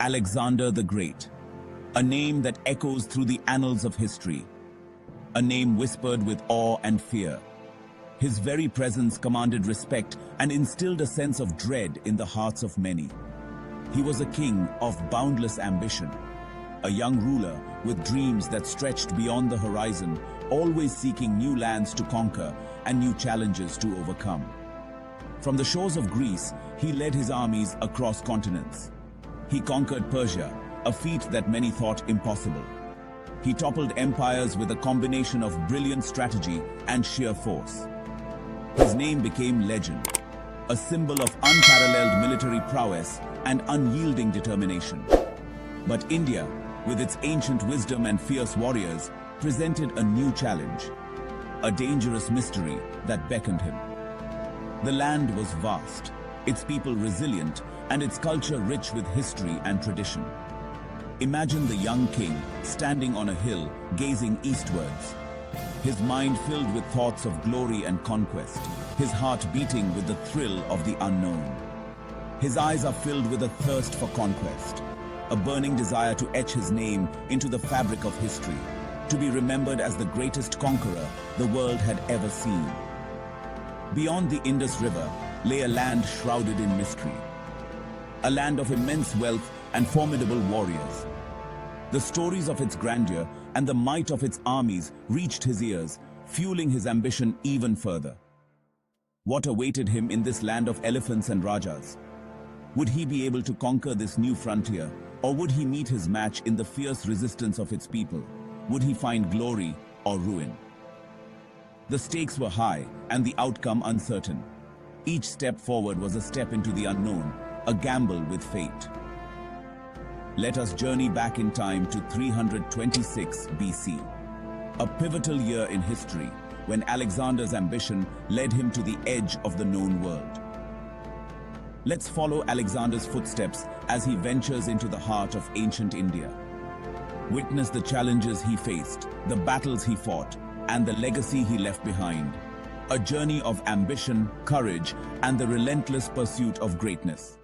Alexander the Great, a name that echoes through the annals of history, a name whispered with awe and fear. His very presence commanded respect and instilled a sense of dread in the hearts of many. He was a king of boundless ambition, a young ruler with dreams that stretched beyond the horizon, always seeking new lands to conquer and new challenges to overcome. From the shores of Greece, he led his armies across continents. He conquered Persia, a feat that many thought impossible. He toppled empires with a combination of brilliant strategy and sheer force. His name became legend, a symbol of unparalleled military prowess and unyielding determination. But India, with its ancient wisdom and fierce warriors, presented a new challenge, a dangerous mystery that beckoned him. The land was vast, its people resilient, and its culture rich with history and tradition. Imagine the young king standing on a hill, gazing eastwards, his mind filled with thoughts of glory and conquest, his heart beating with the thrill of the unknown. His eyes are filled with a thirst for conquest, a burning desire to etch his name into the fabric of history, to be remembered as the greatest conqueror the world had ever seen. Beyond the Indus River lay a land shrouded in mystery, a land of immense wealth and formidable warriors. The stories of its grandeur and the might of its armies reached his ears, fueling his ambition even further. What awaited him in this land of elephants and rajas? Would he be able to conquer this new frontier, or would he meet his match in the fierce resistance of its people? Would he find glory or ruin? The stakes were high and the outcome uncertain. Each step forward was a step into the unknown, a gamble with fate. Let us journey back in time to 326 BC, a pivotal year in history when Alexander's ambition led him to the edge of the known world. Let's follow Alexander's footsteps as he ventures into the heart of ancient India. Witness the challenges he faced, the battles he fought, and the legacy he left behind. A journey of ambition, courage, and the relentless pursuit of greatness.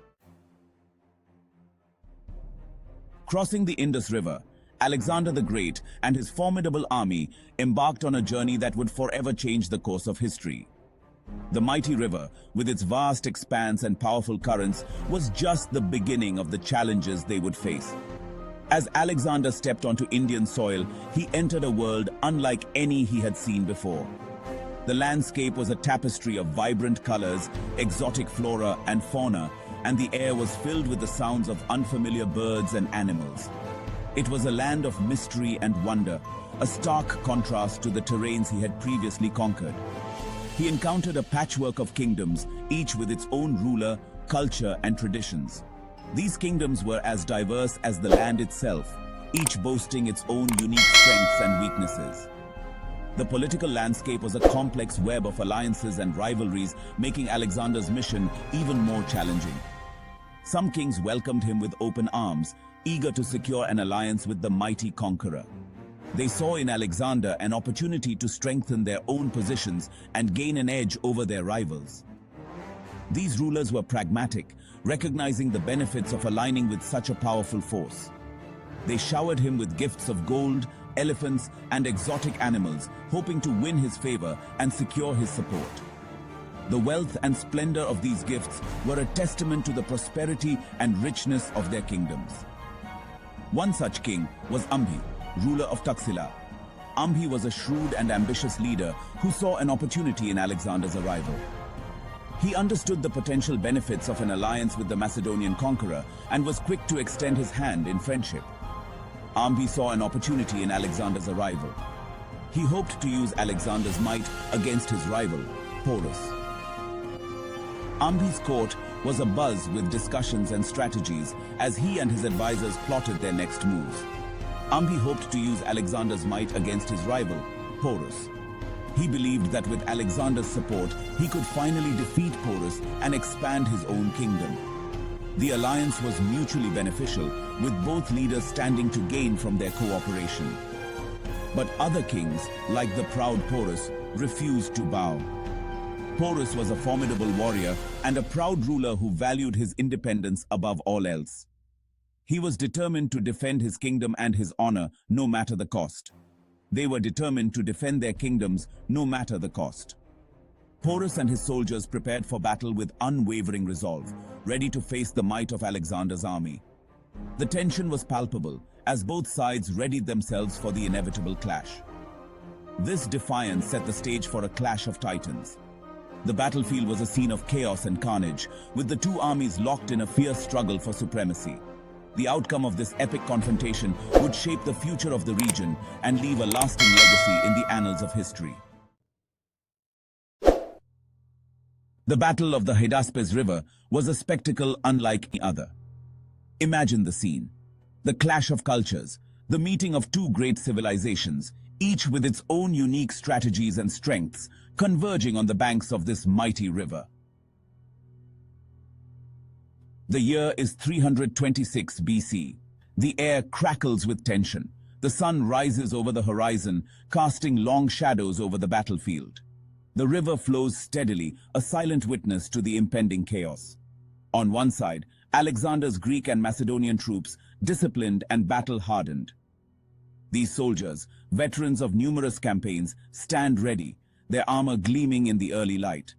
Crossing the Indus River, Alexander the Great and his formidable army embarked on a journey that would forever change the course of history. The mighty river, with its vast expanse and powerful currents, was just the beginning of the challenges they would face. As Alexander stepped onto Indian soil, he entered a world unlike any he had seen before. The landscape was a tapestry of vibrant colors, exotic flora and fauna, and the air was filled with the sounds of unfamiliar birds and animals. It was a land of mystery and wonder, a stark contrast to the terrains he had previously conquered. He encountered a patchwork of kingdoms, each with its own ruler, culture, and traditions. These kingdoms were as diverse as the land itself, each boasting its own unique strengths and weaknesses. The political landscape was a complex web of alliances and rivalries, making Alexander's mission even more challenging. Some kings welcomed him with open arms, eager to secure an alliance with the mighty conqueror. They saw in Alexander an opportunity to strengthen their own positions and gain an edge over their rivals. These rulers were pragmatic, recognizing the benefits of aligning with such a powerful force. They showered him with gifts of gold, elephants, and exotic animals, hoping to win his favor and secure his support. The wealth and splendor of these gifts were a testament to the prosperity and richness of their kingdoms. One such king was Ambhi, ruler of Taxila. Ambhi was a shrewd and ambitious leader who saw an opportunity in Alexander's arrival. He understood the potential benefits of an alliance with the Macedonian conqueror and was quick to extend his hand in friendship. Ambhi saw an opportunity in Alexander's arrival. He hoped to use Alexander's might against his rival, Porus. Ambhi's court was abuzz with discussions and strategies as he and his advisors plotted their next moves. Ambhi hoped to use Alexander's might against his rival, Porus. He believed that with Alexander's support, he could finally defeat Porus and expand his own kingdom. The alliance was mutually beneficial, with both leaders standing to gain from their cooperation. But other kings, like the proud Porus, refused to bow. Porus was a formidable warrior and a proud ruler who valued his independence above all else. He was determined to defend his kingdom and his honor, no matter the cost. They were determined to defend their kingdoms, no matter the cost. Porus and his soldiers prepared for battle with unwavering resolve, ready to face the might of Alexander's army. The tension was palpable, as both sides readied themselves for the inevitable clash. This defiance set the stage for a clash of titans. The battlefield was a scene of chaos and carnage, with the two armies locked in a fierce struggle for supremacy. The outcome of this epic confrontation would shape the future of the region and leave a lasting legacy in the annals of history. The Battle of the Hydaspes River was a spectacle unlike any other. Imagine the scene. The clash of cultures, the meeting of two great civilizations, each with its own unique strategies and strengths, converging on the banks of this mighty river. The year is 326 BC. The air crackles with tension. The sun rises over the horizon, casting long shadows over the battlefield. The river flows steadily, a silent witness to the impending chaos. On one side, Alexander's Greek and Macedonian troops, disciplined and battle-hardened. These soldiers, veterans of numerous campaigns, stand ready, their armor gleaming in the early light.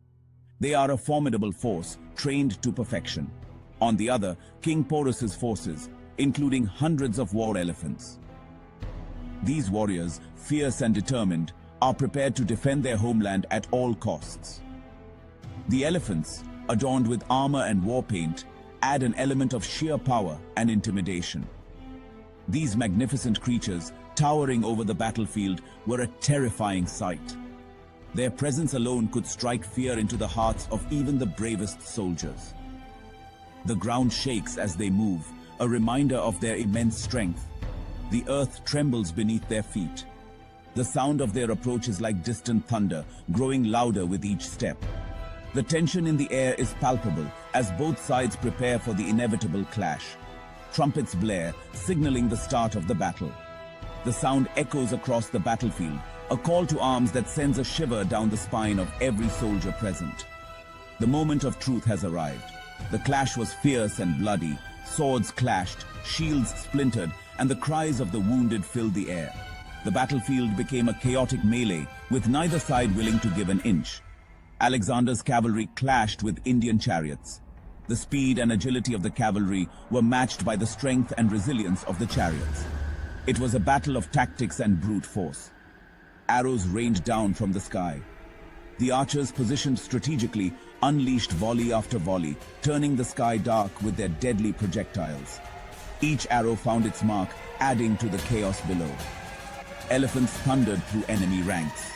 They are a formidable force, trained to perfection. On the other, King Porus's forces, including hundreds of war elephants. These warriors, fierce and determined, are prepared to defend their homeland at all costs. The elephants, adorned with armor and war paint, add an element of sheer power and intimidation. These magnificent creatures, towering over the battlefield, were a terrifying sight. Their presence alone could strike fear into the hearts of even the bravest soldiers. The ground shakes as they move, a reminder of their immense strength. The earth trembles beneath their feet. The sound of their approach is like distant thunder, growing louder with each step. The tension in the air is palpable as both sides prepare for the inevitable clash. Trumpets blare, signaling the start of the battle. The sound echoes across the battlefield, a call to arms that sends a shiver down the spine of every soldier present. The moment of truth has arrived. The clash was fierce and bloody. Swords clashed, shields splintered, and the cries of the wounded filled the air. The battlefield became a chaotic melee, with neither side willing to give an inch. Alexander's cavalry clashed with Indian chariots. The speed and agility of the cavalry were matched by the strength and resilience of the chariots. It was a battle of tactics and brute force. Arrows rained down from the sky. The archers, positioned strategically, unleashed volley after volley, turning the sky dark with their deadly projectiles. Each arrow found its mark, adding to the chaos below. Elephants thundered through enemy ranks.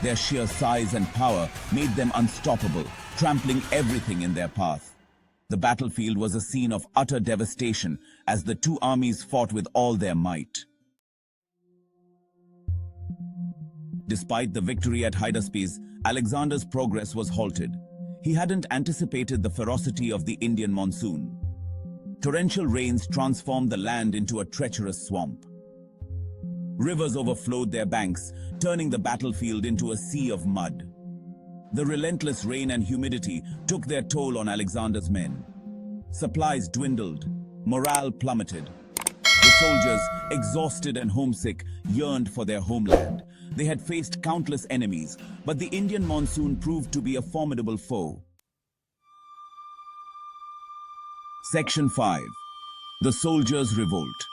Their sheer size and power made them unstoppable, trampling everything in their path. The battlefield was a scene of utter devastation as the two armies fought with all their might. Despite the victory at Hydaspes, Alexander's progress was halted. He hadn't anticipated the ferocity of the Indian monsoon. Torrential rains transformed the land into a treacherous swamp. Rivers overflowed their banks, turning the battlefield into a sea of mud. The relentless rain and humidity took their toll on Alexander's men. Supplies dwindled, morale plummeted. The soldiers, exhausted and homesick, yearned for their homeland. They had faced countless enemies, but the Indian monsoon proved to be a formidable foe. Section 5. The Soldiers Revolt.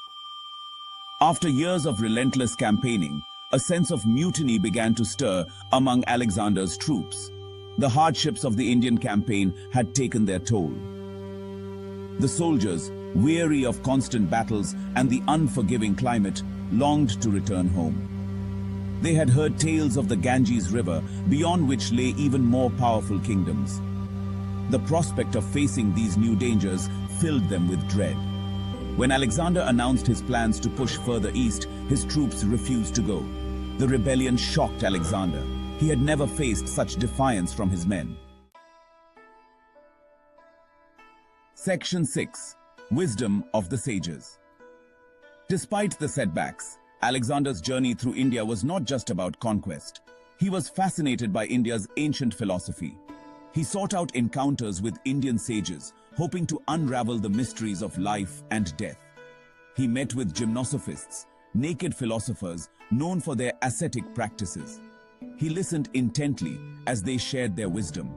After years of relentless campaigning, a sense of mutiny began to stir among Alexander's troops. The hardships of the Indian campaign had taken their toll. The soldiers, weary of constant battles and the unforgiving climate, longed to return home. They had heard tales of the Ganges River, beyond which lay even more powerful kingdoms. The prospect of facing these new dangers filled them with dread. When Alexander announced his plans to push further east, his troops refused to go. The rebellion shocked Alexander. He had never faced such defiance from his men. Section 6. Wisdom of the Sages. Despite the setbacks, Alexander's journey through India was not just about conquest. He was fascinated by India's ancient philosophy. He sought out encounters with Indian sages, hoping to unravel the mysteries of life and death. He met with gymnosophists, naked philosophers known for their ascetic practices. He listened intently as they shared their wisdom.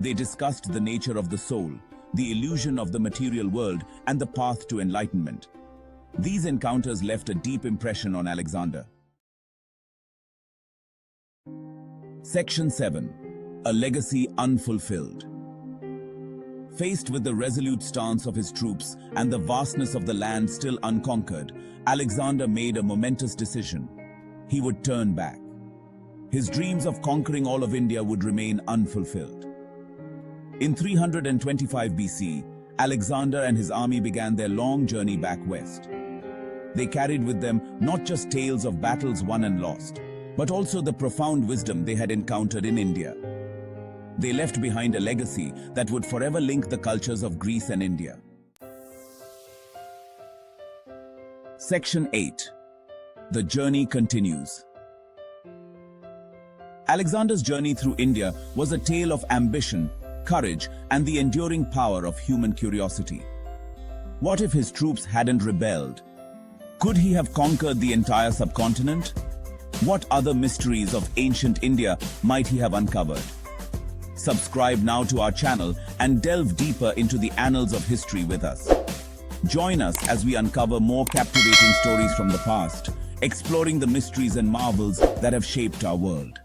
They discussed the nature of the soul, the illusion of the material world, and the path to enlightenment. These encounters left a deep impression on Alexander. Section 7. A Legacy Unfulfilled. Faced with the resolute stance of his troops and the vastness of the land still unconquered, Alexander made a momentous decision. He would turn back. His dreams of conquering all of India would remain unfulfilled. In 325 BC, Alexander and his army began their long journey back west. They carried with them not just tales of battles won and lost, but also the profound wisdom they had encountered in India. They left behind a legacy that would forever link the cultures of Greece and India. Section 8. The journey continues. Alexander's journey through India was a tale of ambition, courage, and the enduring power of human curiosity. What if his troops hadn't rebelled? Could he have conquered the entire subcontinent? What other mysteries of ancient India might he have uncovered? Subscribe now to our channel and delve deeper into the annals of history with us. Join us as we uncover more captivating stories from the past, exploring the mysteries and marvels that have shaped our world.